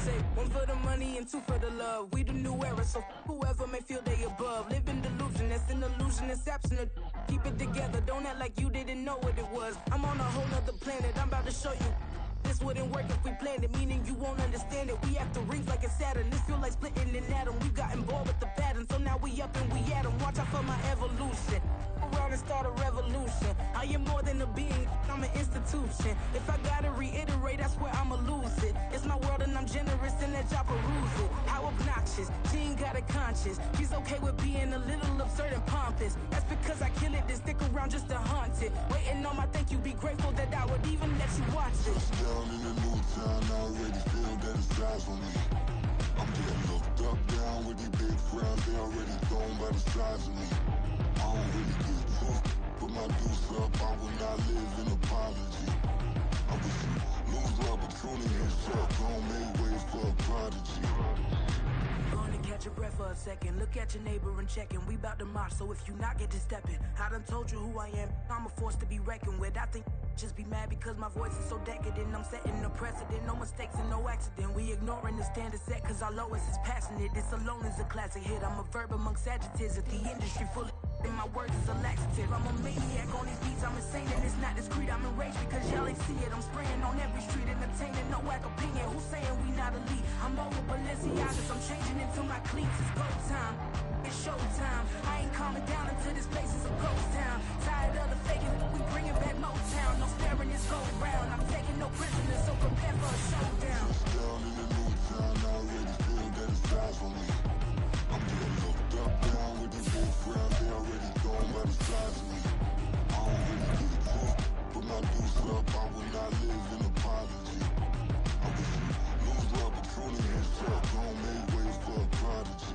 say one for the money and two for the love. We the new era, so whoever may feel they above. Live in delusion, that's an illusion, it's absent. Keep it together, don't act like you didn't know what it was. I'm on a whole nother planet, I'm about to show you. This wouldn't work if we planned it, meaning you won't understand it. We have to rings like a Saturn, this feel like splitting an atom. We got involved with the pattern, so now we up and we at 'em. Watch out for my evolution. Around and start a revolution. I am more than a being, I'm an institution. If I gotta reiterate, that's where I'ma lose it. It's my world and I'm generous and let y'all peruse it. How obnoxious, she ain't got a conscience. She's okay with being a little absurd and pompous. That's because I kill it, then stick around just to haunt it. Waiting on my thank you, be grateful that I would even let you watch it. Down in a new town, I already feel that it's eyes on me. I'm getting looked up, down with these big frowns, they already thrown by the size of me. I don't really give a fuck, put my deuce up, I will not live in apology. I wish you lose the opportunity and shut, don't make way for a prodigy. Gonna catch your breath for a second, look at your neighbor and check in. We bout to march, so if you not get to stepping, I done told you who I am, I'm a force to be reckoned with. I think just be mad because my voice is so decadent. I'm setting a precedent, no mistakes and no accident. We ignoring the standard set cause our lowest is passionate. This alone is a classic hit, I'm a verb amongst adjectives. If the industry full of and my words is a laxative. I'm a maniac on these beats, I'm insane and it's not discreet. I'm enraged because y'all ain't see it. I'm spraying on every street, entertaining, no whack opinion. Who's saying we not elite? I'm over Balenciagas, I'm changing into my cleats. It's go time, it's show time. I ain't calming down until this place is a ghost town. Tired of the faking, we bringing back Motown. No sparing this go round. I'm taking no prisoners, so prepare for a showdown. Down in a new town, I already feel that it's eyes on me. I'm getting looked up, down with these big frowns, they already thrown by the size of me. I don't really give a fuck, put my deuce up, I will not live in apology. I wish you lose the opportunity and shut, don't make way for a prodigy.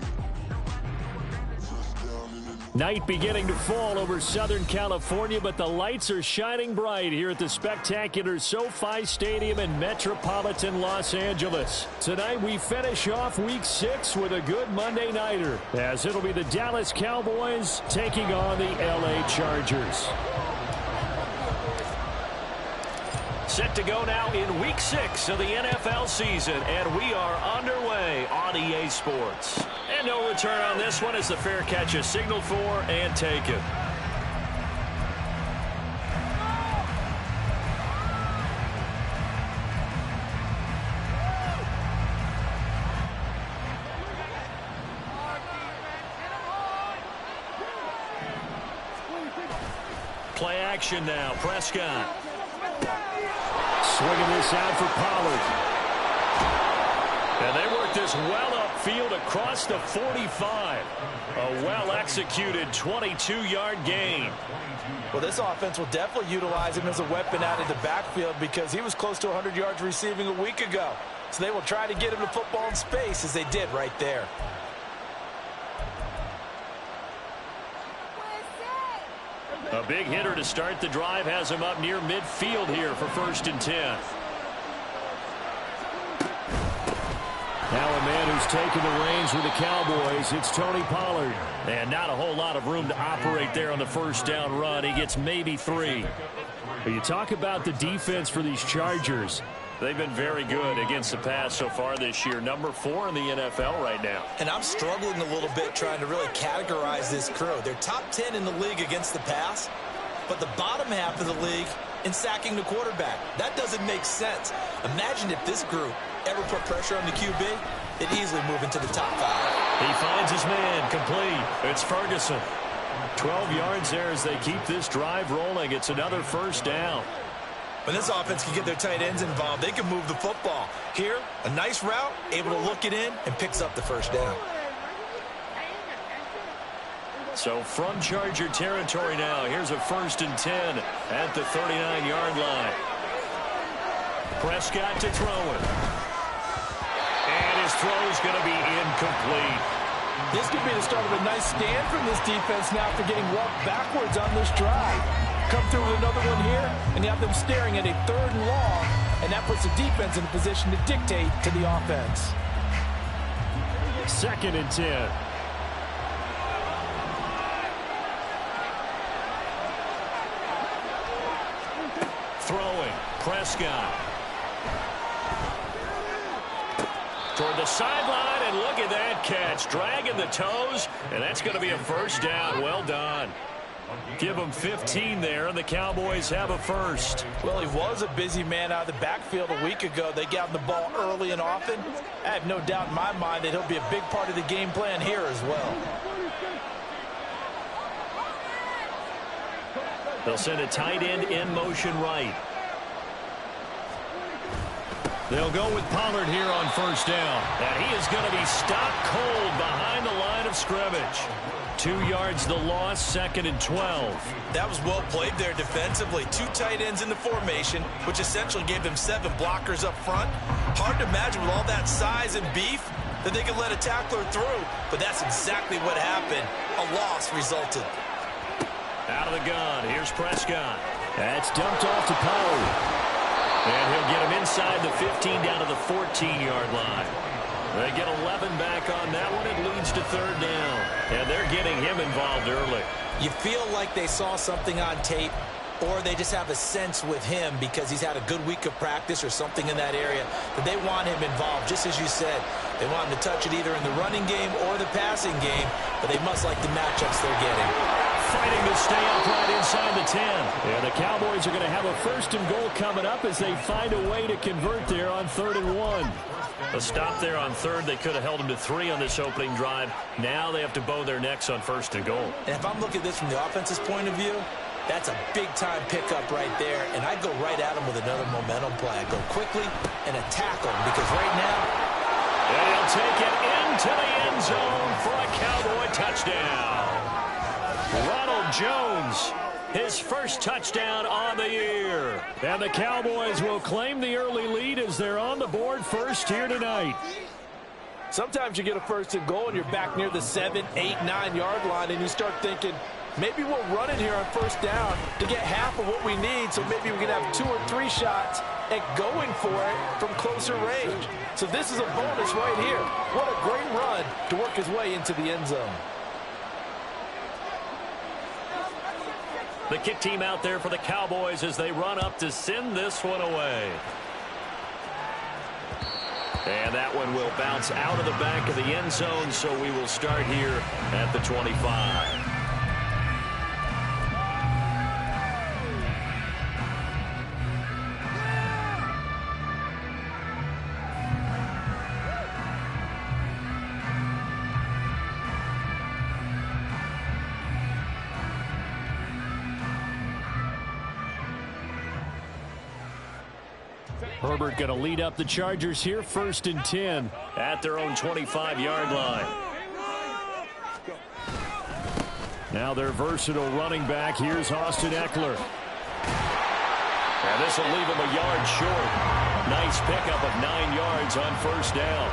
Night beginning to fall over Southern California, but the lights are shining bright here at the spectacular SoFi Stadium in metropolitan Los Angeles. Tonight we finish off Week 6 with a good Monday nighter, as it'll be the Dallas Cowboys taking on the LA Chargers. Set to go now in Week 6 of the NFL season, and we are underway on EA Sports. And no return on this one as the fair catch is signaled for and taken. Play action now, Prescott. Swinging this out for Pollard. And they work this well upfield across the 45. A well-executed 22-yard gain. Well, this offense will definitely utilize him as a weapon out of the backfield because he was close to 100 yards receiving a week ago. So they will try to get him to football in space as they did right there. A big hitter to start the drive has him up near midfield here for 1st and 10. Now a man who's taken the reins with the Cowboys, it's Tony Pollard. And not a whole lot of room to operate there on the first down run. He gets maybe 3. But you talk about the defense for these Chargers. They've been very good against the pass so far this year. Number 4 in the NFL right now. And I'm struggling a little bit trying to really categorize this crew. They're top 10 in the league against the pass, but the bottom half of the league in sacking the quarterback. That doesn't make sense. Imagine if this group ever put pressure on the QB, they'd easily move into the top 5. He finds his man complete. It's Ferguson. 12 yards there as they keep this drive rolling. It's another 1st down. When this offense can get their tight ends involved, they can move the football. Here, a nice route, able to look it in, and picks up the 1st down. So from Charger territory now, here's a 1st and 10 at the 39-yard line. Prescott to throw it. And his throw is going to be incomplete. This could be the start of a nice stand from this defense now after getting walked backwards on this drive. Come through with another one here, and you have them staring at a 3rd and long, and that puts the defense in a position to dictate to the offense. 2nd and 10. Throwing, Prescott. toward the sideline, and look at that catch. Dragging the toes, and that's going to be a first down. Well done. Give them 15 there, and the Cowboys have a first. Well, he was a busy man out of the backfield a week ago. They got him the ball early and often. I have no doubt in my mind that he'll be a big part of the game plan here as well. They'll send a tight end in motion right. They'll go with Pollard here on first down. And he is going to be stopped cold behind the line of scrimmage. 2 yards the loss, 2nd and 12. That was well played there defensively. 2 tight ends in the formation, which essentially gave them 7 blockers up front. Hard to imagine with all that size and beef that they could let a tackler through. But that's exactly what happened. A loss resulted. Out of the gun, here's Prescott. That's dumped off to Pollard. And he'll get him inside the 15 down to the 14-yard line. They get 11 back on that one. It leads to 3rd down. And they're getting him involved early. You feel like they saw something on tape, or they just have a sense with him because he's had a good week of practice or something in that area that they want him involved. Just as you said, they want him to touch it either in the running game or the passing game, but they must like the matchups they're getting. Fighting to stay upright inside the 10. And the Cowboys are going to have a 1st and goal coming up as they find a way to convert there on 3rd and 1. A stop there on 3rd. They could have held them to 3 on this opening drive. Now they have to bow their necks on 1st and goal. And if I'm looking at this from the offense's point of view, that's a big-time pickup right there. And I'd go right at him with another momentum play. I'd go quickly and attack him because right now, they'll take it into the end zone for a Cowboy touchdown. Ronald Jones, his first touchdown on the year. And the Cowboys will claim the early lead as they're on the board first here tonight. Sometimes you get a 1st and goal and you're back near the 7, 8, 9-yard line and you start thinking, maybe we'll run it here on 1st down to get half of what we need, so maybe we can have 2 or 3 shots at going for it from closer range. So this is a bonus right here. What a great run to work his way into the end zone. The kick team out there for the Cowboys as they run up to send this one away. And that one will bounce out of the back of the end zone, so we will start here at the 25. Herbert going to lead up the Chargers here, 1st and 10 at their own 25-yard line. Now their versatile running back. Here's Austin Eckler. And this will leave him a yard short. Nice pickup of 9 yards on 1st down.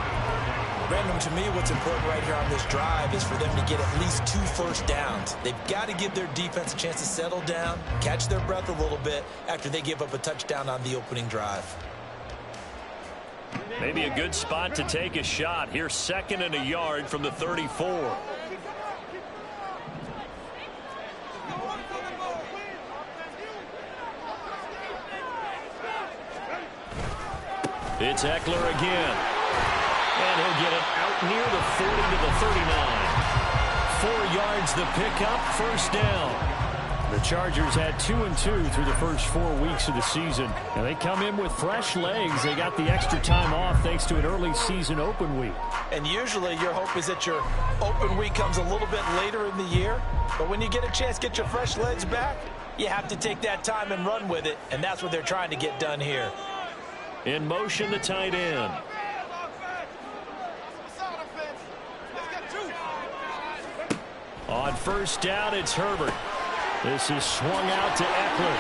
Brandon, to me, what's important right here on this drive is for them to get at least 2 first downs. They've got to give their defense a chance to settle down, catch their breath a little bit after they give up a touchdown on the opening drive. Maybe a good spot to take a shot. Here's 2nd and a yard from the 34. It's Eckler again. And he'll get it out near the 40 to the 39. 4 yards the pickup, 1st down. The Chargers had 2-2 through the first 4 weeks of the season. And they come in with fresh legs. They got the extra time off thanks to an early season open week. And usually your hope is that your open week comes a little bit later in the year. But when you get a chance to get your fresh legs back, you have to take that time and run with it. And that's what they're trying to get done here. In motion, the tight end. On 1st down, it's Herbert. This is swung out to Eckler.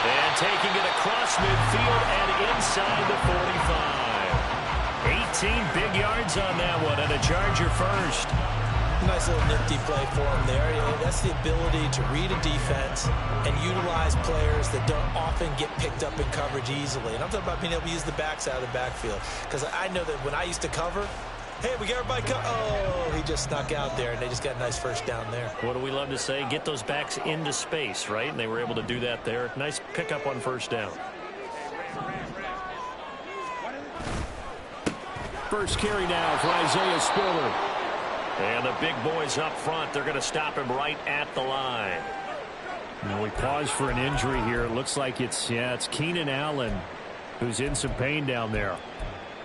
And taking it across midfield and inside the 45. 18 big yards on that one, and a Charger first. Nice little nifty play for him there. That's the ability to read a defense and utilize players that don't often get picked up in coverage easily. And I'm talking about being able to use the backside of the backfield. Because I know that when I used to cover, hey, we got everybody oh, he just snuck out there, and they just got a nice 1st down there. What do we love to say? Get those backs into space, right? And they were able to do that there. Nice pickup on 1st down. First carry now for Isaiah Spiller. And the big boys up front, they're going to stop him right at the line. We pause for an injury here. It looks like it's Keenan Allen who's in some pain down there.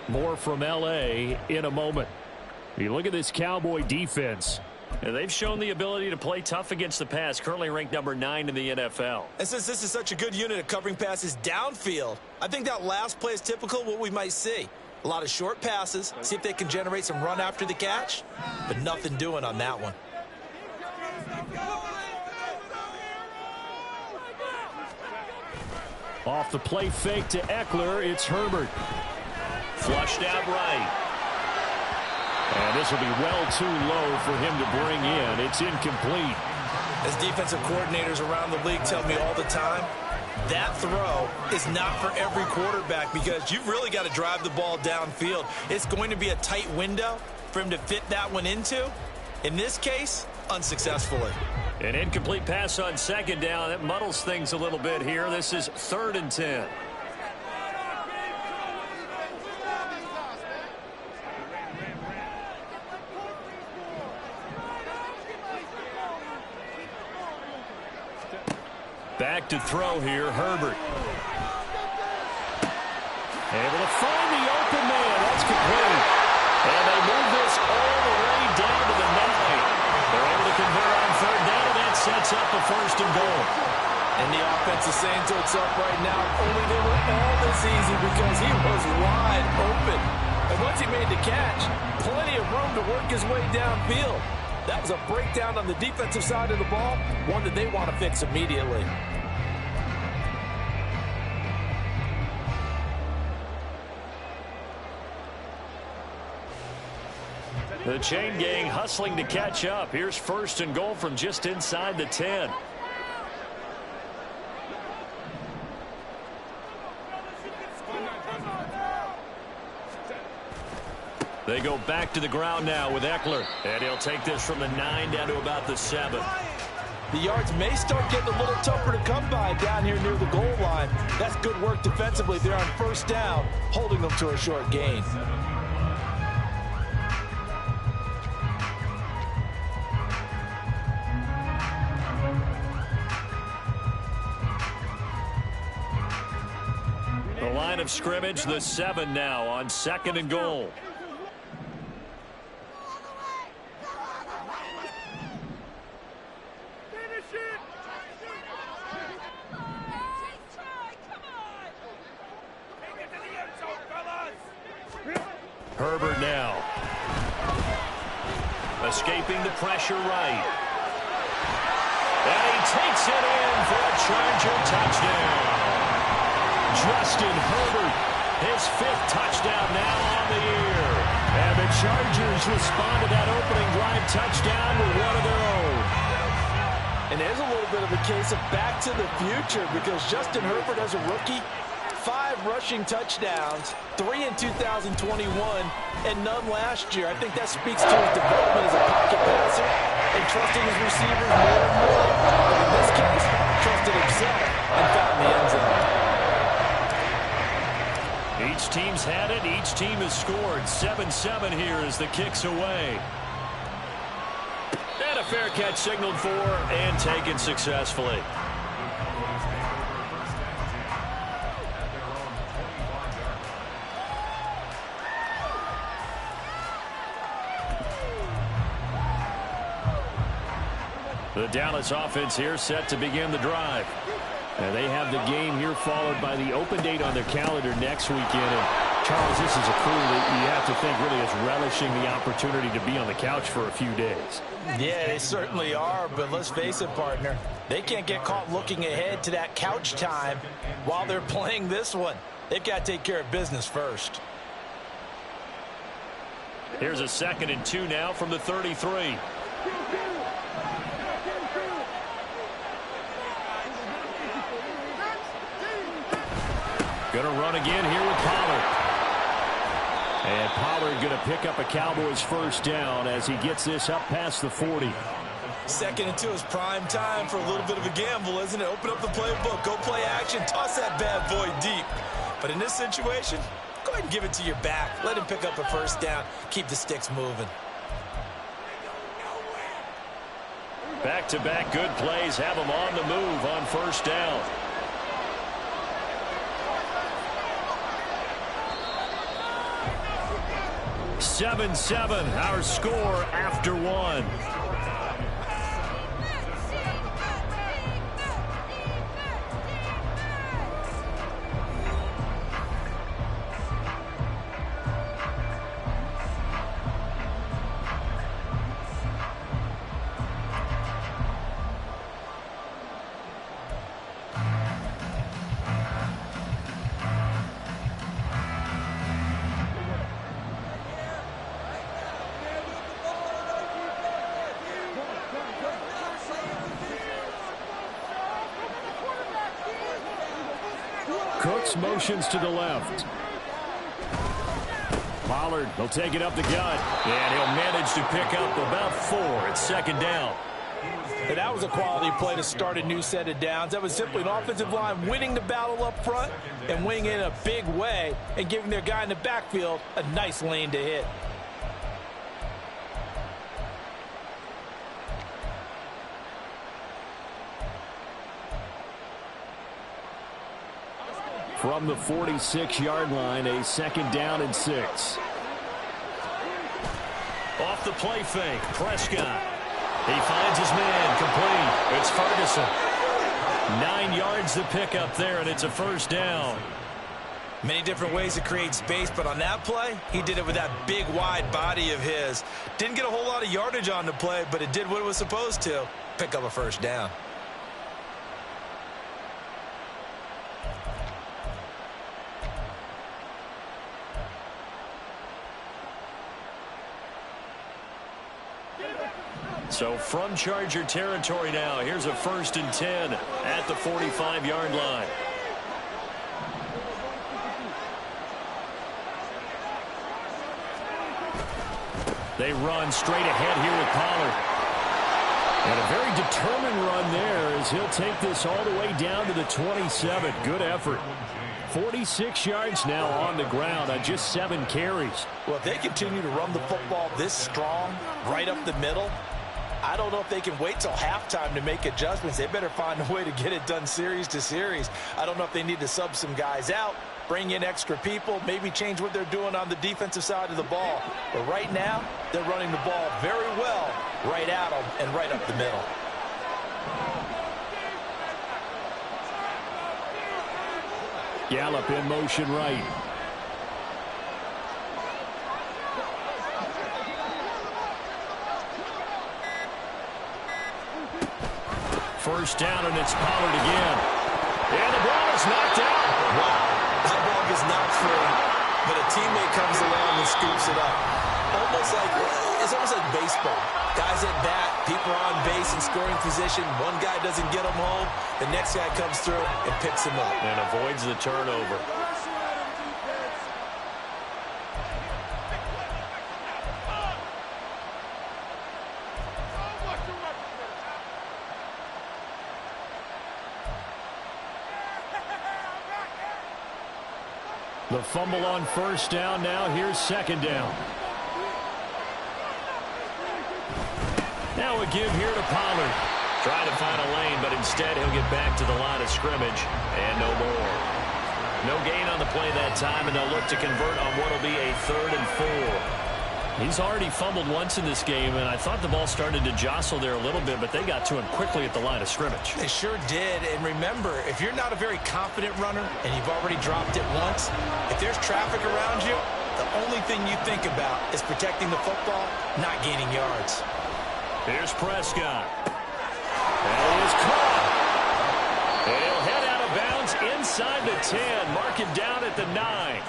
More from L.A. in a moment. You look at this Cowboy defense. And they've shown the ability to play tough against the pass, currently ranked number 9 in the NFL. And since this is such a good unit at covering passes downfield, I think that last play is typical of what we might see. A lot of short passes, see if they can generate some run after the catch, but nothing doing on that one. Off the play fake to Eckler, it's Herbert. Flushed out right. And this will be well too low for him to bring in. It's incomplete. As defensive coordinators around the league tell me all the time, that throw is not for every quarterback because you've really got to drive the ball downfield. It's going to be a tight window for him to fit that one into. In this case, unsuccessfully. An incomplete pass on second down. That muddles things a little bit here. This is 3rd and 10. Back to throw here, Herbert. Able to find the open man. That's complete. And they move this all the way down to the 9. They're able to convert on 3rd down, and that sets up a 1st and goal. And the offense is saying to itself right now, only they were all this easy because he was wide open. And once he made the catch, plenty of room to work his way downfield. That was a breakdown on the defensive side of the ball, one that they want to fix immediately. The chain gang hustling to catch up. Here's 1st and goal from just inside the 10. They go back to the ground now with Eckler. And he'll take this from the 9 down to about the 7. The yards may start getting a little tougher to come by down here near the goal line. That's good work defensively there on 1st down, holding them to a short gain. The line of scrimmage, the 7 now on 2nd and goal. Herbert now. Escaping the pressure right. And he takes it in for a Charger touchdown. Justin Herbert, his 5th touchdown now on the year. And the Chargers respond to that opening drive touchdown with one of their own. And there's a little bit of a case of back to the future because Justin Herbert as a rookie, 5 rushing touchdowns, 3 in 2021, and none last year. I think that speaks to his development as a pocket passer and trusting his receivers more and more. But in this case, trusted himself and found the end zone. Each team's had it. Each team has scored. 7-7 here as the kick's away. And a fair catch signaled for and taken successfully. The Dallas offense here set to begin the drive. And they have the game here followed by the open date on their calendar next weekend. And Charles, this is a crew that you have to think really is relishing the opportunity to be on the couch for a few days. Yeah, they certainly are, but let's face it, partner. They can't get caught looking ahead to that couch time while they're playing this one. They've got to take care of business first. Here's a 2nd and 2 now from the 33. Going to run again here with Pollard. And Pollard going to pick up a Cowboys 1st down as he gets this up past the 40. 2nd and 2 is prime time for a little bit of a gamble, isn't it? Open up the playbook, go play action, toss that bad boy deep. But in this situation, Go ahead and give it to your back. Let him pick up a first down. Keep the sticks moving. Back-to-back good plays have them on the move on first down. Seven, our score after one. Cooks motions to the left. Pollard will take it up the gut, and he'll manage to pick up about 4. It's second down. And that was a quality play to start a new set of downs. That was simply an offensive line winning the battle up front and winning it in a big way and giving their guy in the backfield a nice lane to hit. From the 46-yard line, a second down and 6. Off the play fake, Prescott. He finds his man, complete. It's Ferguson. 9 yards to pick up there, and it's a first down. Many different ways to create space, but on that play, he did it with that big, wide body of his. Didn't get a whole lot of yardage on the play, but it did what it was supposed to. Pick up a first down. So from Charger territory now, here's a 1st and 10 at the 45-yard line. They run straight ahead here with Pollard. And a very determined run there as he'll take this all the way down to the 27. Good effort. 46 yards now on the ground on just 7 carries. Well, if they continue to run the football this strong, right up the middle, I don't know if they can wait till halftime to make adjustments. They better find a way to get it done series to series. I don't know if they need to sub some guys out, bring in extra people, maybe change what they're doing on the defensive side of the ball. But right now, they're running the ball very well right at them and right up the middle. Gallup in motion right. First down, and it's Pollard again. And the ball is knocked out. Wow, that ball gets knocked free, but a teammate comes along and scoops it up. It's almost like baseball. Guys at bat, people are on base in scoring position. One guy doesn't get him home. The next guy comes through and picks him up. And avoids the turnover. The fumble on first down now. Here's second down. Now a give here to Pollard. Trying to find a lane, but instead he'll get back to the line of scrimmage. And no more. No gain on the play that time, and they'll look to convert on what will be a 3rd and 4. He's already fumbled once in this game, and I thought the ball started to jostle there a little bit, but they got to him quickly at the line of scrimmage. They sure did. And remember, if you're not a very confident runner and you've already dropped it once, if there's traffic around you, the only thing you think about is protecting the football, not gaining yards. Here's Prescott. And he is caught. And he'll head out of bounds inside the 10. Mark him down at the 9.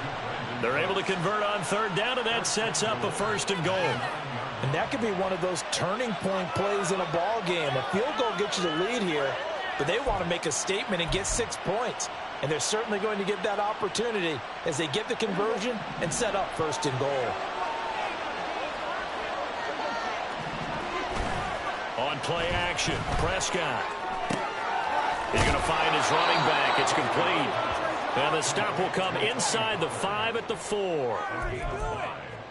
They're able to convert on 3rd down, and that sets up a 1st and goal. And that could be one of those turning point plays in a ball game. A field goal gets you the lead here, but they want to make a statement and get 6 points. And they're certainly going to get that opportunity as they get the conversion and set up 1st and goal. On play action, Prescott. He's going to find his running back. It's complete. And the stop will come inside the 5 at the 4.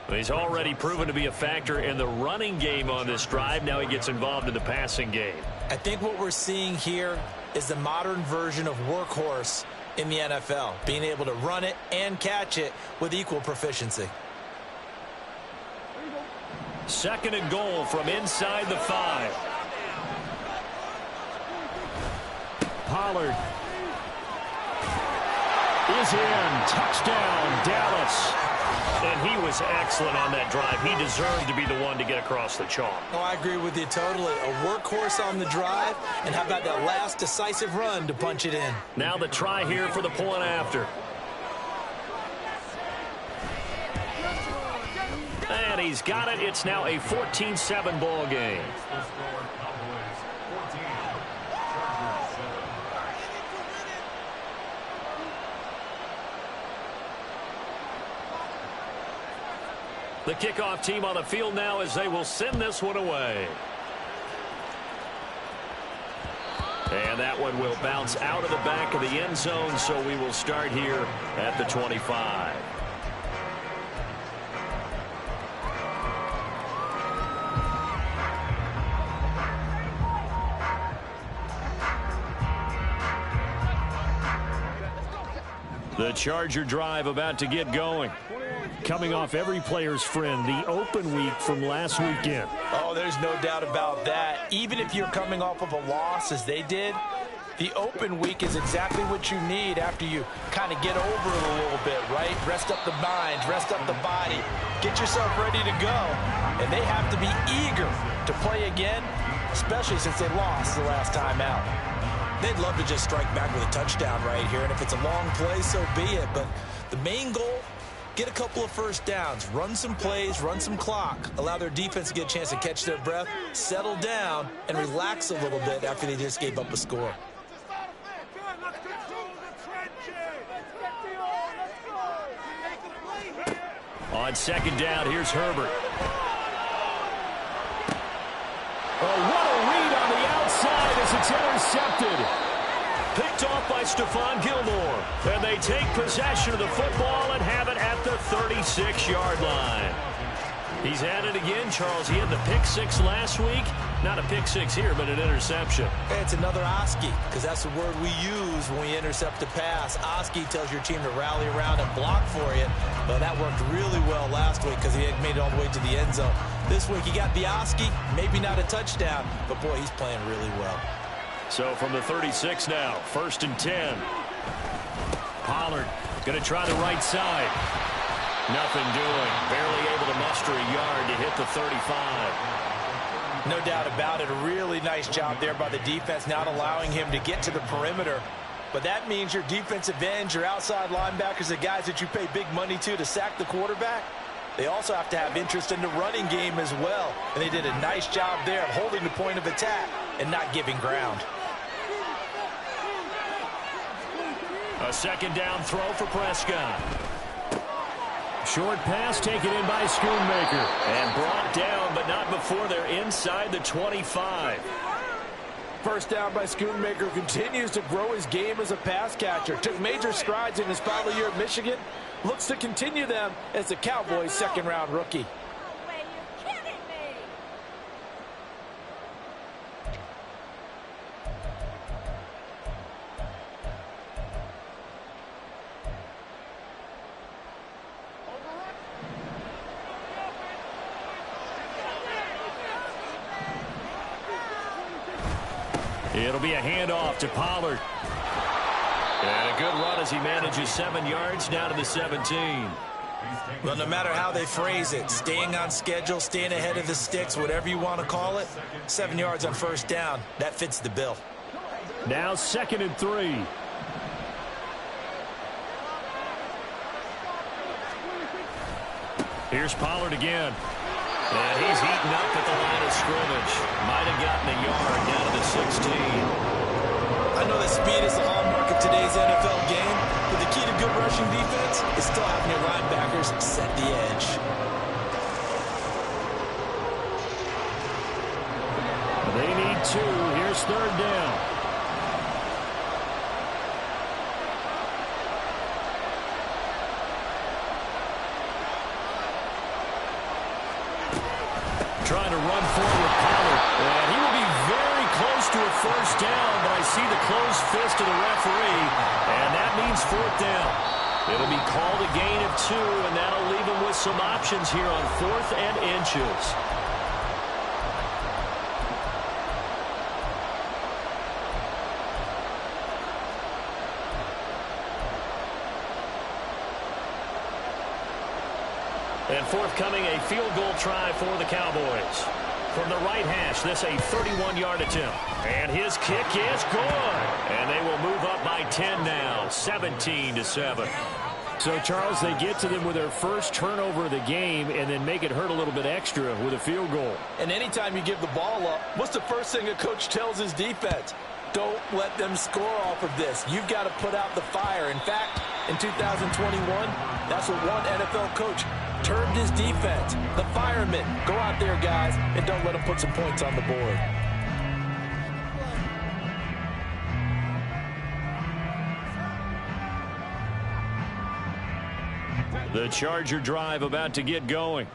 He's already proven to be a factor in the running game on this drive. Now he gets involved in the passing game. I think what we're seeing here is the modern version of workhorse in the NFL, being able to run it and catch it with equal proficiency. 2nd and goal from inside the 5. Pollard is in. Touchdown, Dallas. And he was excellent on that drive. He deserved to be the one to get across the chalk. Oh, I agree with you totally. A workhorse on the drive, and how about that last decisive run to punch it in? Now the try here for the point after. And he's got it. It's now a 14-7 ball game. The kickoff team on the field now as they will send this one away. And that one will bounce out of the back of the end zone, so we will start here at the 25. The Charger drive about to get going. Coming off every player's friend, the open week from last weekend. Oh, there's no doubt about that. Even if you're coming off of a loss as they did, the open week is exactly what you need after you kind of get over it a little bit, right? Rest up the mind, rest up the body, get yourself ready to go. And they have to be eager to play again, especially since they lost the last time out. They'd love to just strike back with a touchdown right here, and if it's a long play, so be it. But the main goal, get a couple of first downs, run some plays, run some clock, allow their defense to get a chance to catch their breath, settle down, and relax a little bit after they just gave up a score. On 2nd down, here's Herbert. Oh, what a read on the outside as it's intercepted. Picked off by Stephon Gilmore. And they take possession of the football and have it at the 36-yard line. He's at it again, Charles. He had the pick 6 last week. Not a pick 6 here, but an interception. It's another Oski, because that's the word we use when we intercept a pass. Oski tells your team to rally around and block for you. But that worked really well last week because he had made it all the way to the end zone. This week he got the Oski, maybe not a touchdown, but boy, he's playing really well. So from the 36 now, 1st and 10. Pollard going to try the right side. Nothing doing. Barely able to muster a yard to hit the 35. No doubt about it. A really nice job there by the defense, not allowing him to get to the perimeter. But that means your defensive ends, your outside linebackers, the guys that you pay big money to sack the quarterback, they also have to have interest in the running game as well. And they did a nice job there of holding the point of attack and not giving ground. A 2nd down throw for Prescott. Short pass taken in by Schoonmaker. And brought down, but not before they're inside the 25. First down by Schoonmaker, continues to grow his game as a pass catcher. Took major strides in his final year at Michigan. Looks to continue them as the Cowboys' 2nd-round rookie. It'll be a handoff to Pollard. And a good run as he manages 7 yards down to the 17. Well, no matter how they phrase it, staying on schedule, staying ahead of the sticks, whatever you want to call it, 7 yards on 1st down, that fits the bill. Now 2nd and 3. Here's Pollard again. And he's eaten up at the line of scrimmage. Might have gotten a yard down to the 16. I know that speed is the hallmark of today's NFL game, but the key to good rushing defense is still having your linebackers set the edge. They need 2. Here's 3rd down. trying to run forward with Pollard. And he will be very close to a first down, but I see the closed fist of the referee, and that means fourth down. It'll be called a gain of 2, and that'll leave him with some options here on 4th and inches. And forthcoming, a field goal try for the Cowboys. From the right hash, this a 31-yard attempt. And his kick is good. And they will move up by 10 now, 17-7. So, Charles, they get to them with their first turnover of the game and then make it hurt a little bit extra with a field goal. And anytime you give the ball up, what's the first thing a coach tells his defense? Don't let them score off of this. You've got to put out the fire. In fact, in 2021, that's what one NFL coach termed his defense. The firemen. Go out there, guys, and don't let them put some points on the board. The Charger drive about to get going.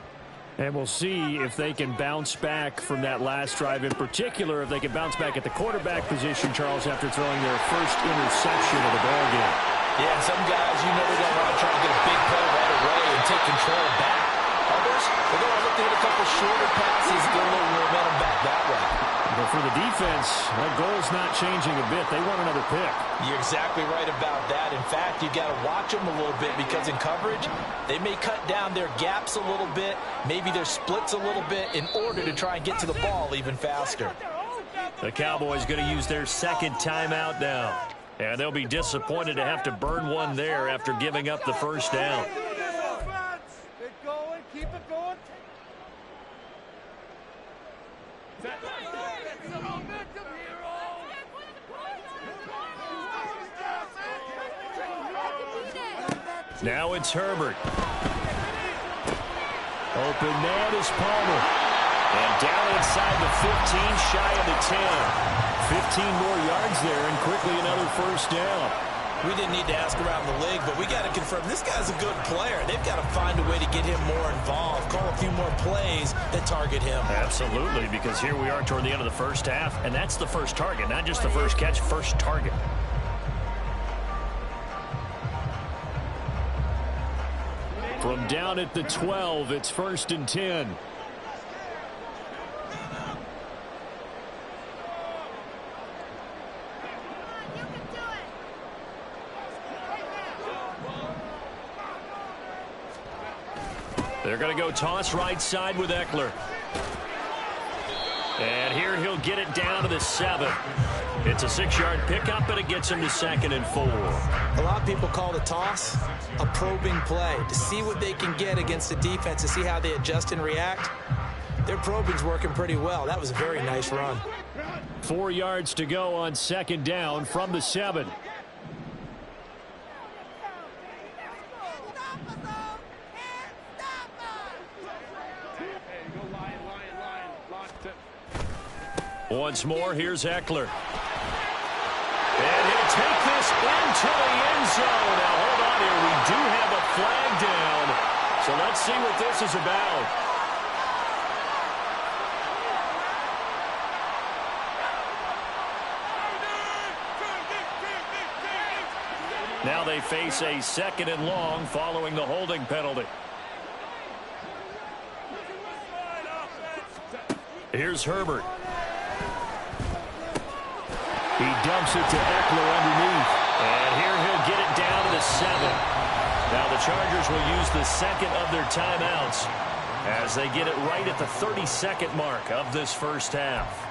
And we'll see if they can bounce back from that last drive. In particular, if they can bounce back at the quarterback position, Charles, after throwing their first interception of the ballgame. Yeah, and some guys, you know, they're going to want to try and get a big play right away and take control back. Others, they're going to look to hit a couple shorter passes, get a little momentum back that way. But for the defense, that goal's not changing a bit. They want another pick. You're exactly right about that. In fact, you've got to watch them a little bit because in coverage, they may cut down their gaps a little bit, maybe their splits a little bit in order to try and get to the ball even faster. The Cowboys going to use their second timeout now. And they'll be disappointed to have to burn one there after giving up the first down. Keep it going. Now it's Herbert. Open man is Palmer. And down inside the 15, shy of the 10. 15 more yards there, and quickly another first down. We didn't need to ask around the league, but we got to confirm this guy's a good player. They've got to find a way to get him more involved, call a few more plays that target him. Absolutely, because here we are toward the end of the first half, and that's the first target, not just the first catch, first target. From down at the 12, it's 1st and 10. They're going to go toss right side with Eckler. And here he'll get it down to the 7. It's a 6-yard pickup, and it gets him to 2nd and 4. A lot of people call the toss a probing play to see what they can get against the defense, to see how they adjust and react. Their probing's working pretty well. That was a very nice run. 4 yards to go on 2nd down from the 7. Once more, here's Eckler. And he'll take this into the end zone. Now, hold on here. We do have a flag down. So let's see what this is about. Now they face a 2nd and long following the holding penalty. Here's Herbert. He dumps it to Eckler underneath. And here he'll get it down to the 7. Now the Chargers will use the 2nd of their timeouts as they get it right at the 32nd mark of this first half.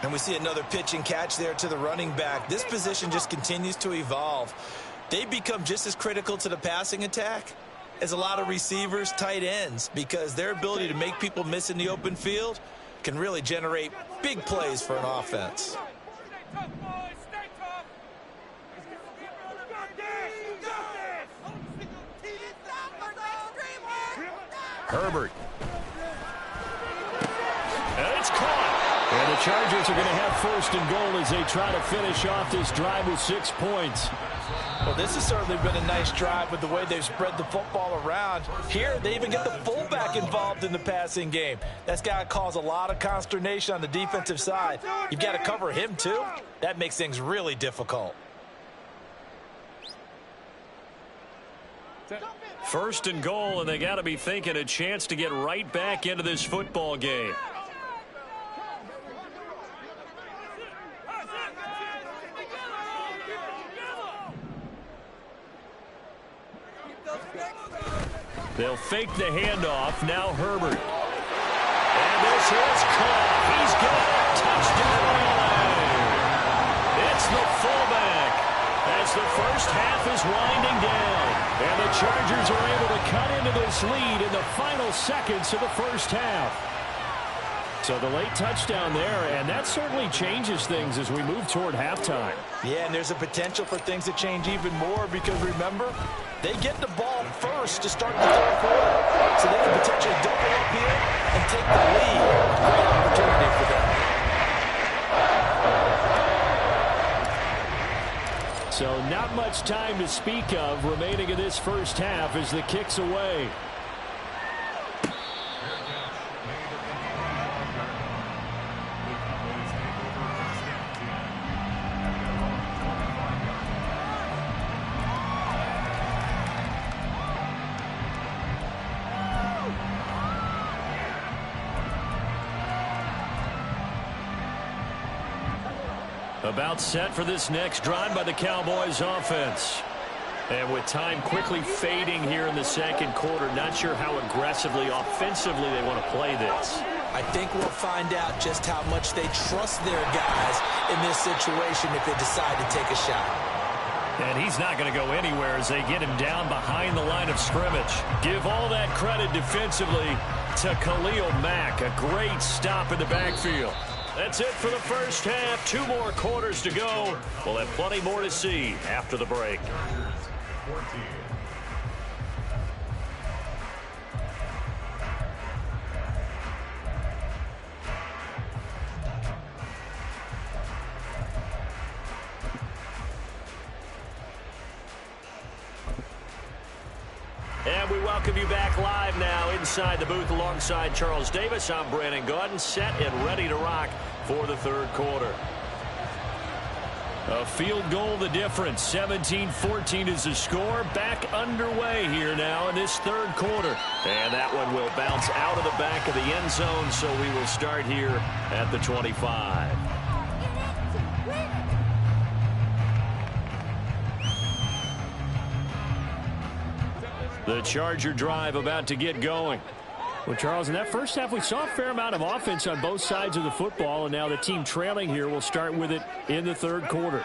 And we see another pitch and catch there to the running back. This position just continues to evolve. They become just as critical to the passing attack as a lot of receivers, tight ends, because their ability to make people miss in the open field can really generate big plays for an offense. Herbert. And it's caught. And the Chargers are going to have first and goal as they try to finish off this drive with 6 points. Well, this has certainly been a nice drive with the way they've spread the football around. Here, they even get the fullback involved in the passing game. That's got to cause a lot of consternation on the defensive side. You've got to cover him, too. That makes things really difficult. First and goal, and they got to be thinking a chance to get right back into this football game. They'll fake the handoff. Now Herbert. And this is caught. He's got a touchdown. It's the fullback as the first half is winding down. And the Chargers are able to cut into this lead in the final seconds of the first half. So the late touchdown there, and that certainly changes things as we move toward halftime. Yeah, and there's a potential for things to change even more because, remember, they get the ball first to start the third quarter. So they can potentially double up here and take the lead. Great opportunity for them. So not much time to speak of remaining in this first half as the kick's away. About set for this next drive by the Cowboys offense. And with time quickly fading here in the second quarter, not sure how aggressively, offensively they want to play this. I think we'll find out just how much they trust their guys in this situation if they decide to take a shot. And he's not going to go anywhere as they get him down behind the line of scrimmage. Give all that credit defensively to Khalil Mack. A great stop in the backfield. That's it for the first half. 2 more quarters to go. We'll have plenty more to see after the break. And we welcome you back live now inside the booth alongside Charles Davis. I'm Brandon Gaudin, set and ready to rock for the third quarter. A field goal the difference. 17-14 is the score. Back underway here now in this third quarter. And that one will bounce out of the back of the end zone, so we will start here at the 25. The Charger drive about to get going. Well, Charles, in that first half, we saw a fair amount of offense on both sides of the football, and now the team trailing here will start with it in the third quarter.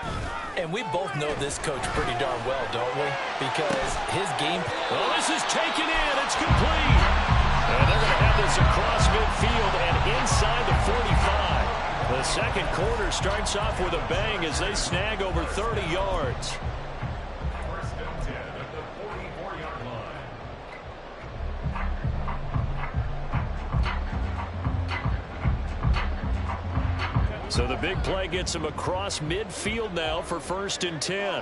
And we both know this coach pretty darn well, don't we? Because his game... Well, this is taken in. It's complete. And they're going to have this across midfield and inside the 45. The second quarter starts off with a bang as they snag over 30 yards. So the big play gets him across midfield now for 1st and 10.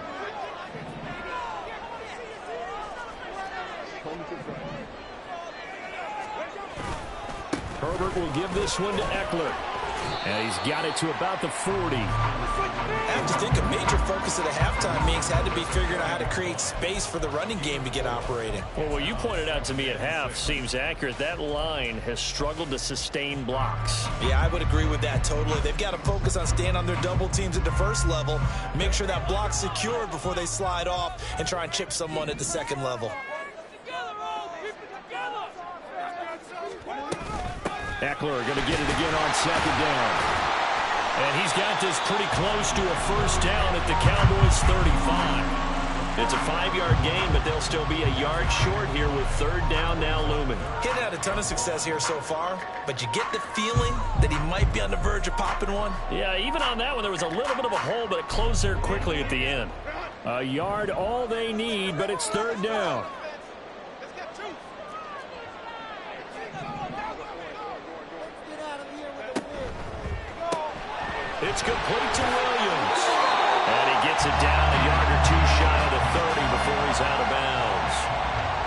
Herbert will give this one to Eckler. And he's got it to about the 40. I have to think a major focus of the halftime meetings had to be figuring out how to create space for the running game to get operating. Well, what you pointed out to me at half seems accurate. That line has struggled to sustain blocks. Yeah, I would agree with that totally. They've got to focus on staying on their double teams at the first level, make sure that block's secured before they slide off and try and chip someone at the second level. Eckler going to get it again on 2nd down. And he's got this pretty close to a first down at the Cowboys 35. It's a 5-yard gain, but they'll still be a yard short here with 3rd down now looming. Getting had a ton of success here so far, but you get the feeling that he might be on the verge of popping one. Yeah, even on that one, there was a little bit of a hole, but it closed there quickly at the end. A yard all they need, but it's 3rd down. It's complete to Williams. And he gets it down a yard or two shy of the 30 before he's out of bounds.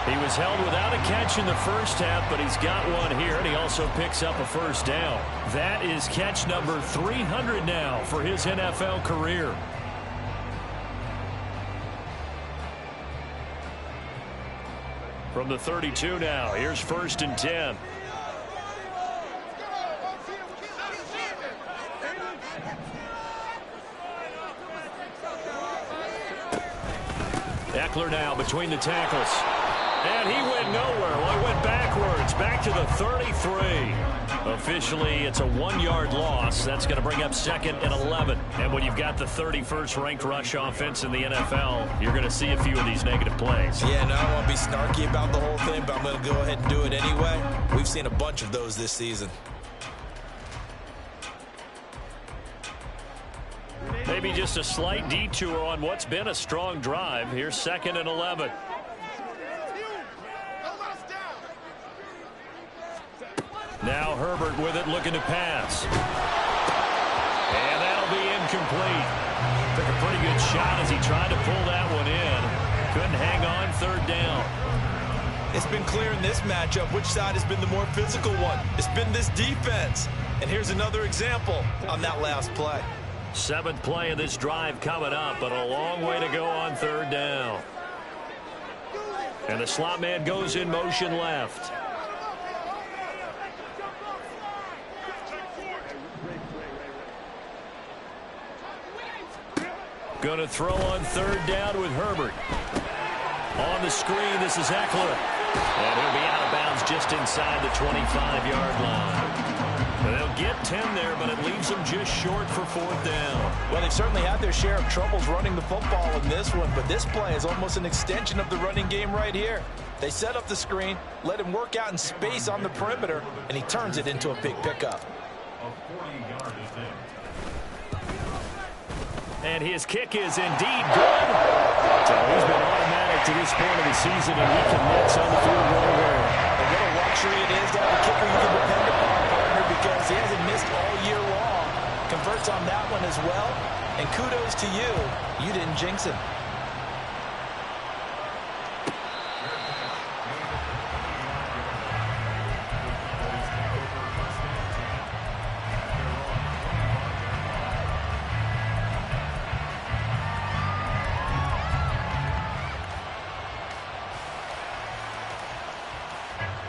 He was held without a catch in the first half, but he's got one here, and he also picks up a first down. That is catch number 300 now for his NFL career. From the 32 now, here's 1st and 10. Eckler now between the tackles. And he went nowhere. Well, he went backwards, back to the 33. Officially, it's a 1-yard loss. That's going to bring up 2nd and 11. And when you've got the 31st ranked rush offense in the NFL, you're going to see a few of these negative plays. Yeah, no, I don't want to be snarky about the whole thing, but I'm going to go ahead and do it anyway. We've seen a bunch of those this season. Maybe just a slight detour on what's been a strong drive. Here's 2nd and 11. Now Herbert with it, looking to pass. And that'll be incomplete. Took a pretty good shot as he tried to pull that one in. Couldn't hang on, 3rd down. It's been clear in this matchup which side has been the more physical one. It's been this defense. And here's another example on that last play. 7th play of this drive coming up, but a long way to go on 3rd down. And the slot man goes in motion left. Going to throw on 3rd down with Herbert. On the screen, this is Eckler. And he'll be out of bounds just inside the 25-yard line. They'll get 10 there, but it leaves them just short for 4th down. Well, they've certainly had their share of troubles running the football in this one, but this play is almost an extension of the running game right here. They set up the screen, let him work out in space on the perimeter, and he turns it into a big pickup. And his kick is indeed good. So he's been automatic to this point of the season, and he commits on the field goal there. And what a luxury it is to have a kicker you can depend upon, partner, because he hasn't missed all year long. Converts on that one as well. And kudos to you. You didn't jinx him.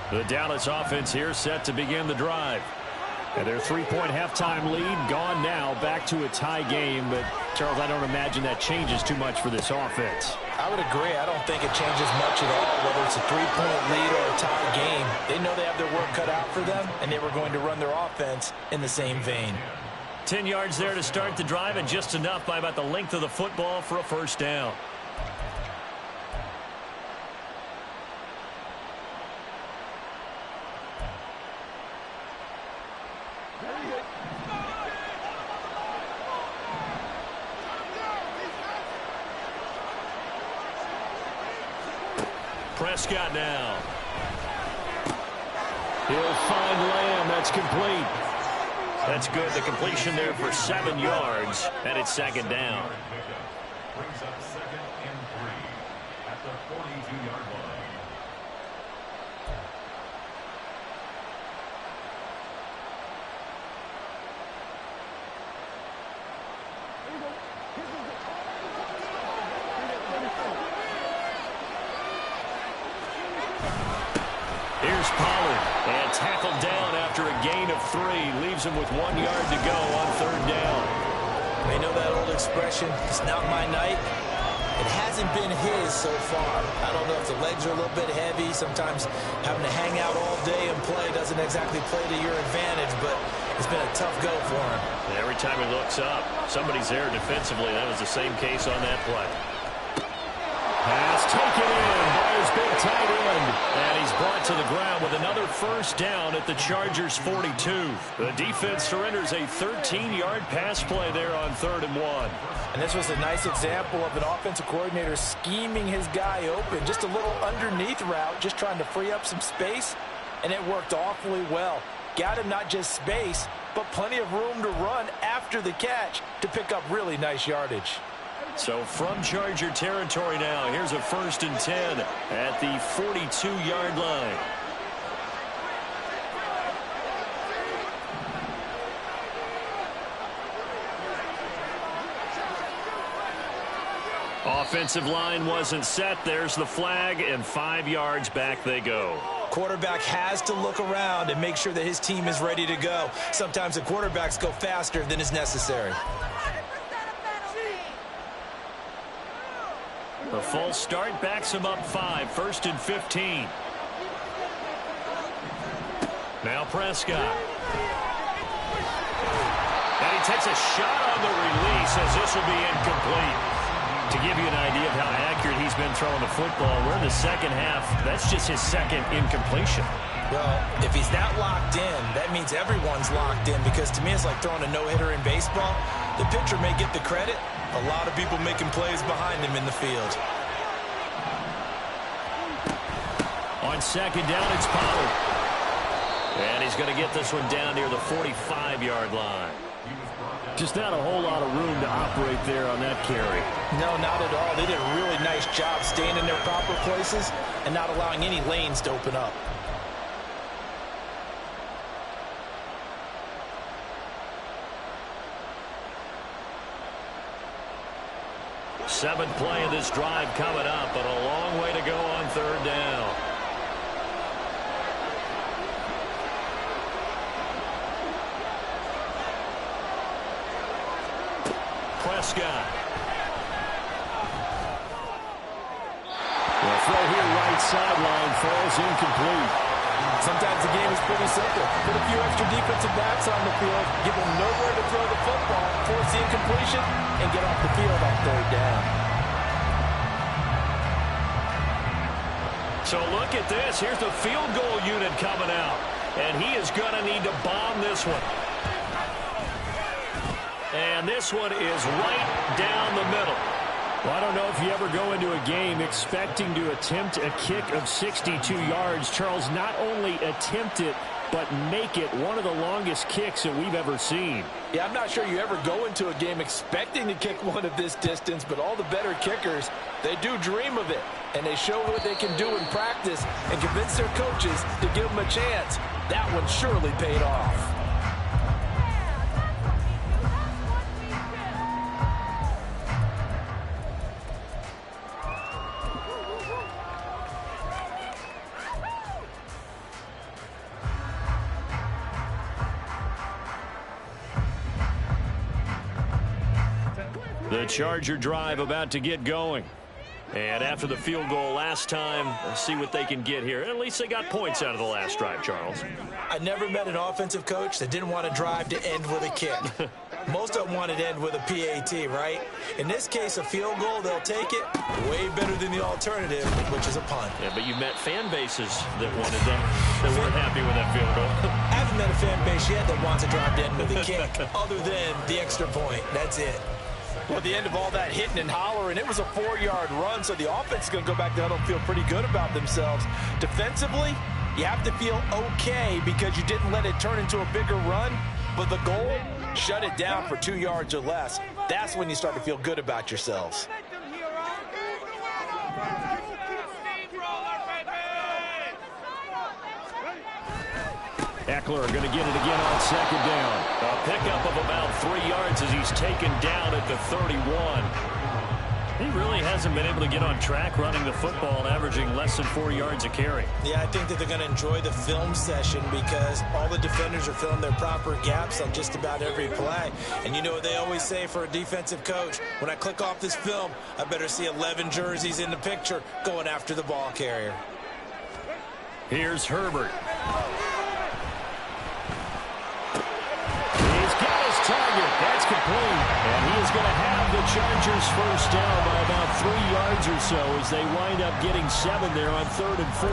The Dallas offense here set to begin the drive. And their 3-point halftime lead gone now, back to a tie game. But, Charles, I don't imagine that changes too much for this offense. I would agree. I don't think it changes much at all, whether it's a 3-point lead or a tie game. They know they have their work cut out for them, and they were going to run their offense in the same vein. 10 yards there to start the drive, and just enough by about the length of the football for a 1st down. Prescott now. He'll find Lamb. That's complete. That's good. The completion there for 7 yards, and it's 2nd down. Brings up 2nd and 3 at the 42-yard line. Here's Pollard, and tackled down after a gain of 3. Leaves him with 1 yard to go on 3rd down. They know that old expression, it's not my night. It hasn't been his so far. I don't know if the legs are a little bit heavy. Sometimes having to hang out all day and play doesn't exactly play to your advantage, but it's been a tough go for him. And every time he looks up, somebody's there defensively. That was the same case on that play. Pass taken in by his big tight end. And he's brought to the ground with another 1st down at the Chargers' 42. The defense surrenders a 13-yard pass play there on 3rd and 1. And this was a nice example of an offensive coordinator scheming his guy open. Just a little underneath route, just trying to free up some space. And it worked awfully well. Got him not just space, but plenty of room to run after the catch to pick up really nice yardage. So from Charger territory now, here's a 1st and 10 at the 42-yard line. Offensive line wasn't set. There's the flag, and 5 yards back they go. Quarterback has to look around and make sure that his team is ready to go. Sometimes the quarterbacks go faster than is necessary. The false start backs him up 5, 1st and 15. Now Prescott. And he takes a shot on the release as this will be incomplete. To give you an idea of how accurate he's been throwing the football, we're in the second half. That's just his second incompletion. Well, if he's that locked in, that means everyone's locked in, because to me it's like throwing a no-hitter in baseball. The pitcher may get the credit. A lot of people making plays behind him in the field. On 2nd down, it's Pollard. And he's going to get this one down near the 45-yard line. Just not a whole lot of room to operate there on that carry. No, not at all. They did a really nice job staying in their proper places and not allowing any lanes to open up. Seventh play of this drive coming up, but a long way to go on 3rd down. Prescott. The throw here right sideline falls incomplete. Sometimes the game is pretty simple. Put a few extra defensive backs on the field, give them nowhere to throw the football, force the incompletion, and get off the field on 3rd down. So look at this. Here's the field goal unit coming out. And he is going to need to bomb this one. And this one is right down the middle. Well, I don't know if you ever go into a game expecting to attempt a kick of 62 yards. Charles, not only attempt it, but make it one of the longest kicks that we've ever seen. Yeah, I'm not sure you ever go into a game expecting to kick one of this distance, but all the better kickers, they do dream of it. And they show what they can do in practice and convince their coaches to give them a chance. That one surely paid off. The Charger drive about to get going. And after the field goal last time, let's see what they can get here. At least they got points out of the last drive, Charles. I never met an offensive coach that didn't want to drive to end with a kick. Most of them wanted to end with a PAT, right? In this case, a field goal, they'll take it. Way better than the alternative, which is a punt. Yeah, but you've met fan bases that wanted that, that weren't happy with that field goal. I haven't met a fan base yet that wants to drive to end with a kick, other than the extra point. That's it. Well, at the end of all that hitting and hollering, it was a 4-yard run, so the offense is going to go back there and feel pretty good about themselves. Defensively, you have to feel okay because you didn't let it turn into a bigger run, but the goal, shut it down for 2 yards or less. That's when you start to feel good about yourselves. Eckler going to get it again on 2nd down. A pickup of about 3 yards as he's taken down at the 31. He really hasn't been able to get on track running the football and averaging less than 4 yards a carry. Yeah, I think that they're going to enjoy the film session because all the defenders are filling their proper gaps on just about every play. And you know what they always say for a defensive coach? When I click off this film, I better see 11 jerseys in the picture going after the ball carrier. Here's Herbert. Target, that's complete. And he is going to have the Chargers first down by about 3 yards or so as they wind up getting 7 there on 3rd and 4.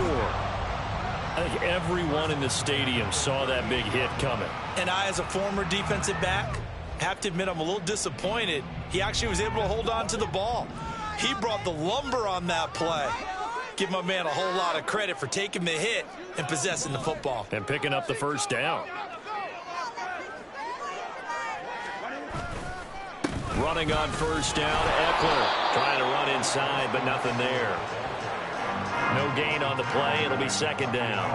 I think everyone in the stadium saw that big hit coming. And I, as a former defensive back, have to admit I'm a little disappointed. He actually was able to hold on to the ball. He brought the lumber on that play. Give my man a whole lot of credit for taking the hit and possessing the football. And picking up the first down. Running on first down, Eckler trying to run inside, but nothing there. No gain on the play. It'll be second down.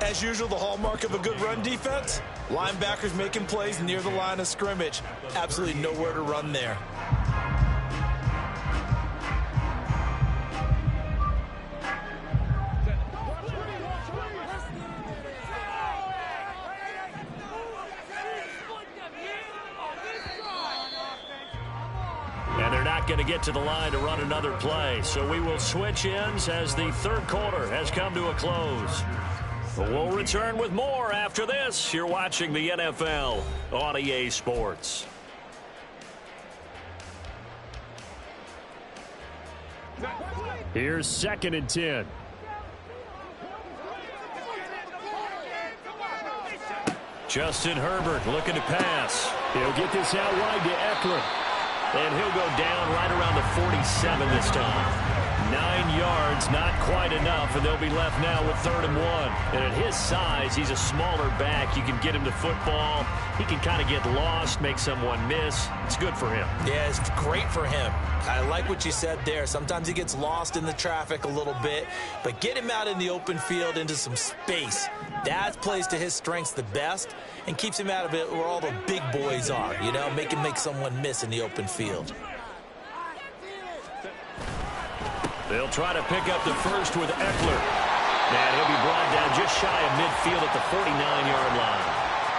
As usual, the hallmark of a good run defense, linebackers making plays near the line of scrimmage. Absolutely nowhere to run there. And they're not going to get to the line to run another play. So we will switch ends as the third quarter has come to a close. We'll return with more after this. You're watching the NFL on EA Sports. Here's 2nd and 10. Justin Herbert looking to pass. He'll get this out wide to Eckler. And he'll go down right around the 47 this time. 9 yards, not quite enough, and they'll be left now with 3rd and 1. And at his size, he's a smaller back. You can get him to football. He can kind of get lost, make someone miss. It's good for him. Yeah, it's great for him. I like what you said there. Sometimes he gets lost in the traffic a little bit, but get him out in the open field into some space. That plays to his strengths the best and keeps him out of it where all the big boys are, you know, make him make someone miss in the open field. They'll try to pick up the first with Eckler. And he'll be brought down just shy of midfield at the 49-yard line.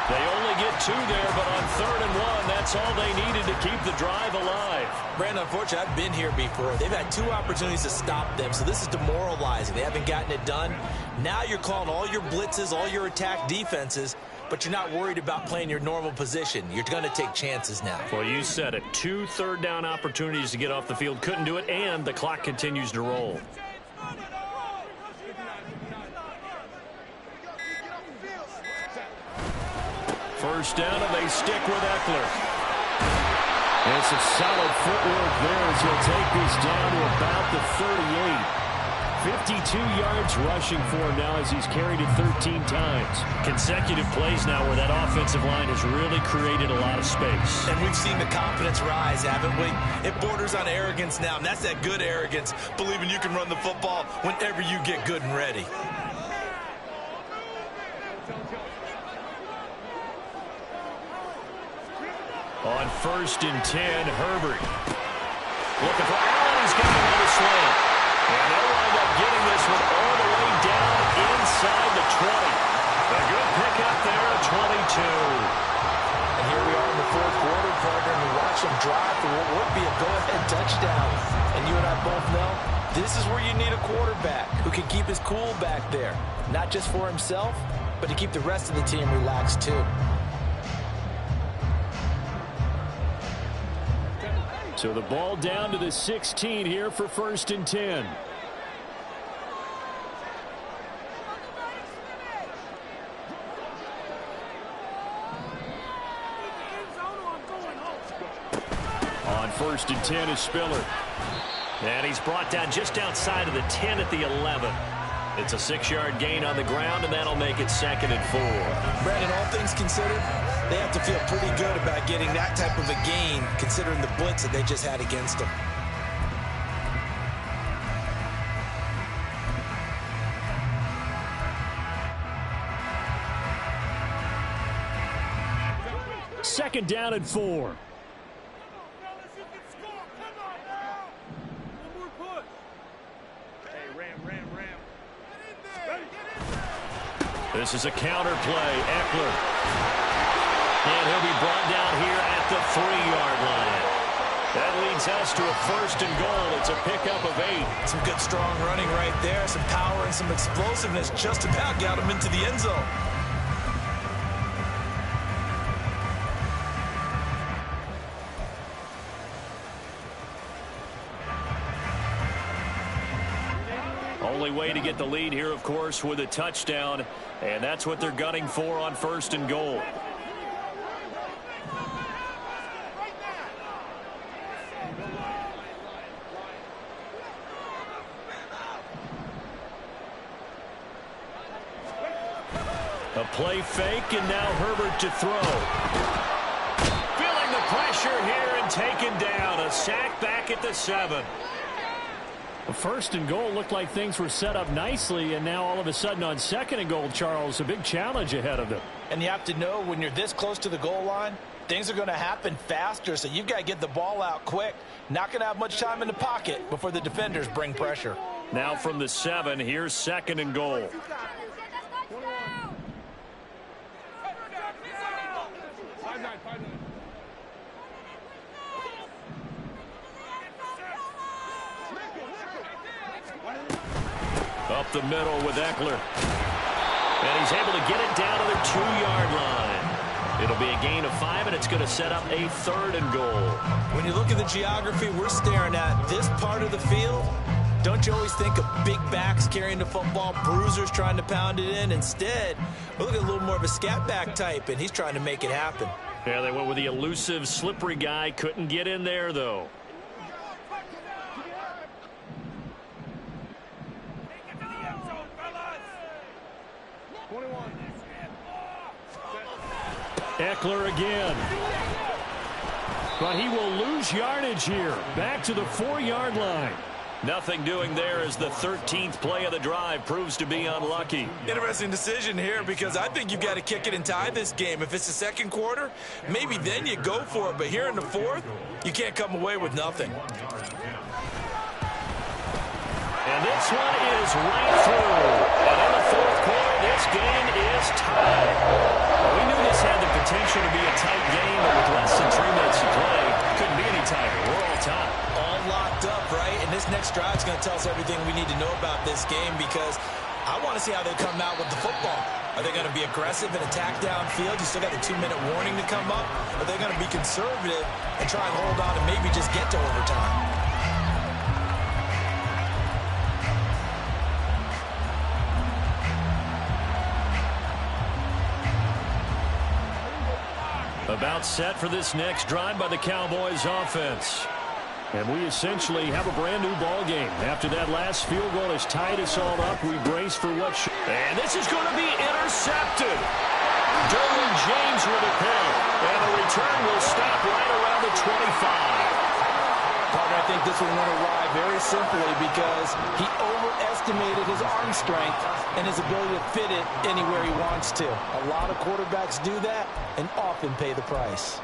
They only get 2 there, but on 3rd and 1, that's all they needed to keep the drive alive. Brandon, unfortunately, I've been here before. They've had 2 opportunities to stop them, so this is demoralizing. They haven't gotten it done. Now you're calling all your blitzes, all your attack defenses, but you're not worried about playing your normal position. You're going to take chances now. Well, you said it. 2 third-down opportunities to get off the field. Couldn't do it, and the clock continues to roll. First down, and they stick with Eckler. And some solid footwork there as he'll take this down to about the 38. 52 yards rushing for him now as he's carried it 13 times. Consecutive plays now where that offensive line has really created a lot of space. And we've seen the confidence rise, haven't we? It borders on arrogance now, and that's that good arrogance, believing you can run the football whenever you get good and ready. On 1st and 10, Herbert. Looking for Allen. He's got another slant. And they'll wind up getting this one all the way down inside the 20. A good pickup there at 22. And here we are in the 4th quarter, partner, and we watch them drive for what would be a go-ahead touchdown. And you and I both know this is where you need a quarterback who can keep his cool back there. Not just for himself, but to keep the rest of the team relaxed too. So the ball down to the 16 here for 1st and 10. On 1st and 10 is Spiller. And he's brought down just outside of the 10 at the 11. It's a 6-yard gain on the ground, and that'll make it 2nd and 4. Brandon, all things considered, they have to feel pretty good about getting that type of a gain, considering the blitz that they just had against them. Second down and 4. This is a counter play. Eckler. And he'll be brought down here at the 3-yard line. That leads us to a 1st and goal. It's a pickup of 8. Some good, strong running right there. Some power and some explosiveness just about got him into the end zone. Only way to get the lead here, of course, with a touchdown. And that's what they're gunning for on 1st and goal. A play fake, and now Herbert to throw. Feeling the pressure here and taken down. A sack back at the 7. The first and goal looked like things were set up nicely, and now all of a sudden on second and goal, Charles, a big challenge ahead of them. And you have to know when you're this close to the goal line, things are going to happen faster, so you've got to get the ball out quick. Not going to have much time in the pocket before the defenders bring pressure. Now from the 7, here's second and goal. Up the middle with Eckler. And he's able to get it down to the 2-yard line. It'll be a gain of 5, and it's going to set up a third and goal. When you look at the geography we're staring at, this part of the field, don't you always think of big backs carrying the football, bruisers trying to pound it in? Instead, we look at a little more of a scat back type, and he's trying to make it happen. Yeah, they went with the elusive, slippery guy. Couldn't get in there, though. Eckler again. But he will lose yardage here. Back to the 4-yard line. Nothing doing there as the 13th play of the drive proves to be unlucky. Interesting decision here because I think you've got to kick it and tie this game. If it's the second quarter, maybe then you go for it. But here in the fourth, you can't come away with nothing. And this one is right through. And in the fourth quarter, this game is tied. Well, we knew this had the potential to be a tight game, but with less than 3 minutes to play, couldn't be any tighter. We're all tied. All locked up, right? And this next drive is going to tell us everything we need to know about this game because I want to see how they come out with the football. Are they going to be aggressive and attack downfield? You still got the 2-minute warning to come up? Are they going to be conservative and try and hold on and maybe just get to overtime? About set for this next drive by the Cowboys offense. And we essentially have a brand new ball game. After that last field goal has tied us all up, we brace for what should. And this is going to be intercepted. Derwin James with a pick. And the return will stop right around the 25. Partner, I think this one went awry very simply because he overestimated his arm strength and his ability to fit it anywhere he wants to. A lot of quarterbacks do that and often pay the price.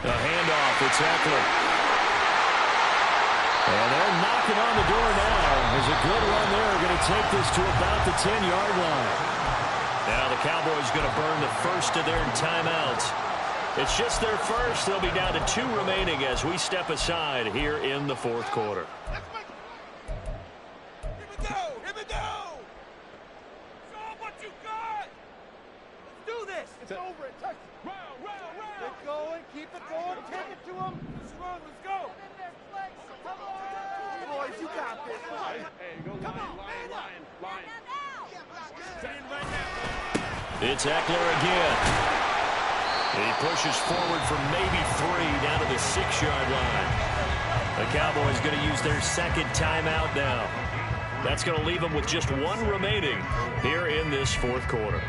The handoff, it's Eckler. And they're knocking on the door now. There's a good run there. Going to take this to about the 10-yard line. Now the Cowboys going to burn the first of their timeouts. It's just their first. They'll be down to 2 remaining as we step aside here in the fourth quarter. It's Eckler again. He pushes forward for maybe 3 down to the 6-yard line. The Cowboys going to use their second timeout now. That's going to leave them with just 1 remaining here in this fourth quarter.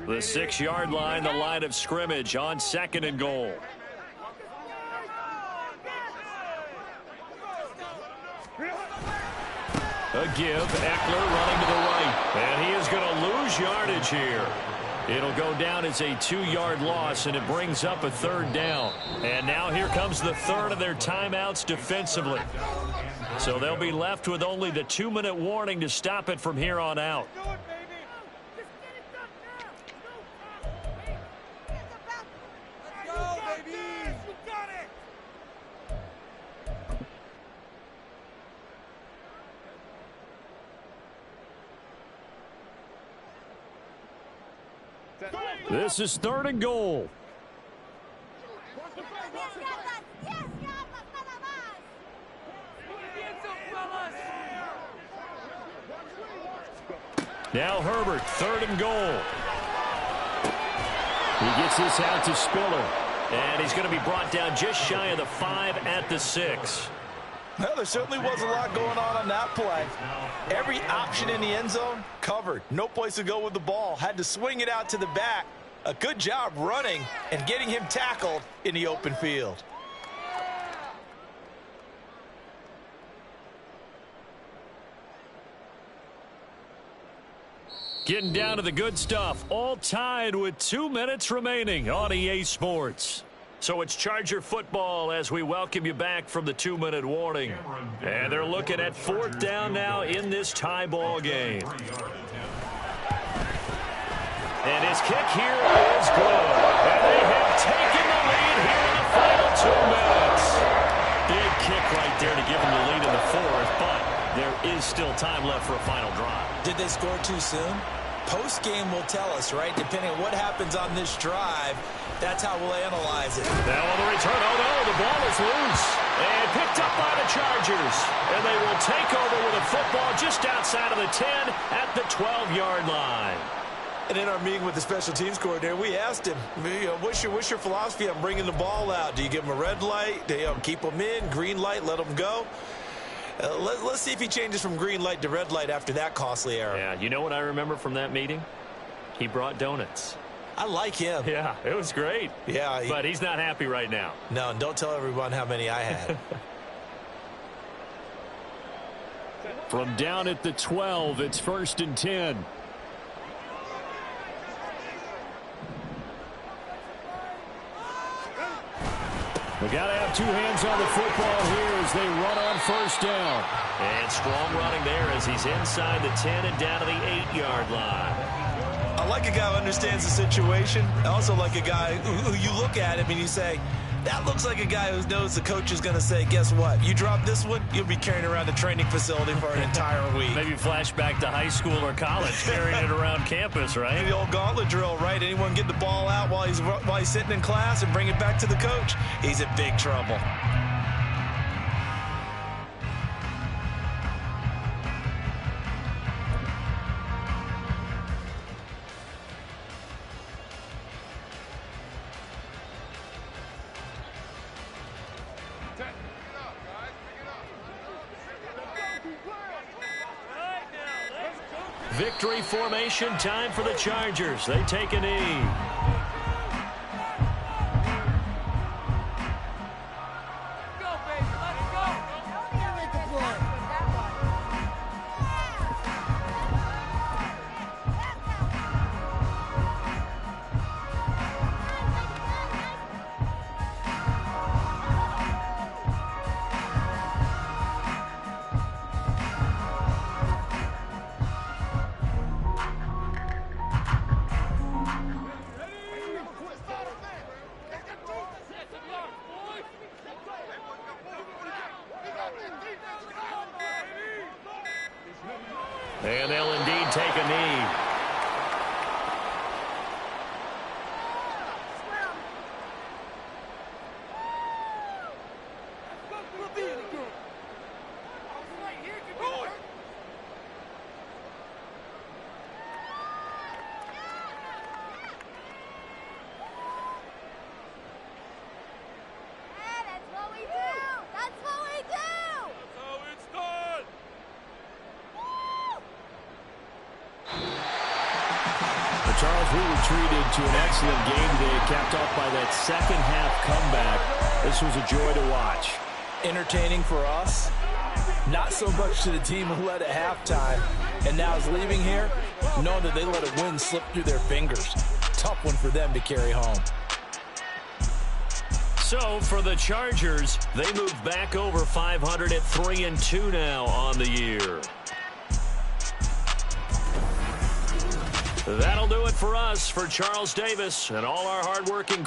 The 6-yard line, the line of scrimmage on second and goal. A give, Eckler running to the right. And he is going to lose yardage here. It'll go down as a 2-yard loss, and it brings up a third down. And now here comes the third of their timeouts defensively. So they'll be left with only the 2-minute warning to stop it from here on out. This is 3rd and goal. Now Herbert, 3rd and goal. He gets this out to Spiller. And he's going to be brought down just shy of the 5 at the 6. Well, there certainly was a lot going on that play. Every option in the end zone covered. No place to go with the ball. Had to swing it out to the back. A good job running and getting him tackled in the open field. Getting down to the good stuff. All tied with 2 minutes remaining on EA Sports. So it's Charger football as we welcome you back from the 2-minute warning. And they're looking at 4th down now in this tie ball game. And his kick here is good. And they have taken the lead here in the final 2 minutes. Big kick right there to give them the lead in the 4th, but there is still time left for a final drive. Did they score too soon? Post-game will tell us, right? Depending on what happens on this drive, that's how we'll analyze it. Now on the return, oh no, the ball is loose. And picked up by the Chargers. And they will take over with a football just outside of the 10 at the 12-yard line. And in our meeting with the special teams coordinator, we asked him, what's your philosophy on bringing the ball out? Do you give them a red light? Do you keep them in? Green light, let them go? Let's see if he changes from green light to red light after that costly error. Yeah, you know what I remember from that meeting? He brought donuts. I like him. Yeah, it was great. Yeah. But he's not happy right now. No, don't tell everyone how many I had. From down at the 12, it's 1st and 10. We got to have 2 hands on the football here as they run on 1st down. And strong running there as he's inside the 10 and down to the 8-yard line. I like a guy who understands the situation. I also like a guy who you look at him and you say, that looks like a guy who knows the coach is going to say, guess what? You drop this one, you'll be carrying around the training facility for an entire week. Maybe flashback to high school or college, carrying it around campus, right? The old gauntlet drill, right? Anyone get the ball out while he's sitting in class and bring it back to the coach? He's in big trouble. Victory formation, time for the Chargers. They take a knee. And they'll indeed take a knee. Charles, we were treated to an excellent game today, capped off by that second-half comeback. This was a joy to watch. Entertaining for us, not so much to the team who led at halftime, and now is leaving here, knowing that they let a win slip through their fingers. Tough one for them to carry home. So, for the Chargers, they move back over 500 at 3-2 now on the year. That'll do it for us. For Charles Davis and all our hardworking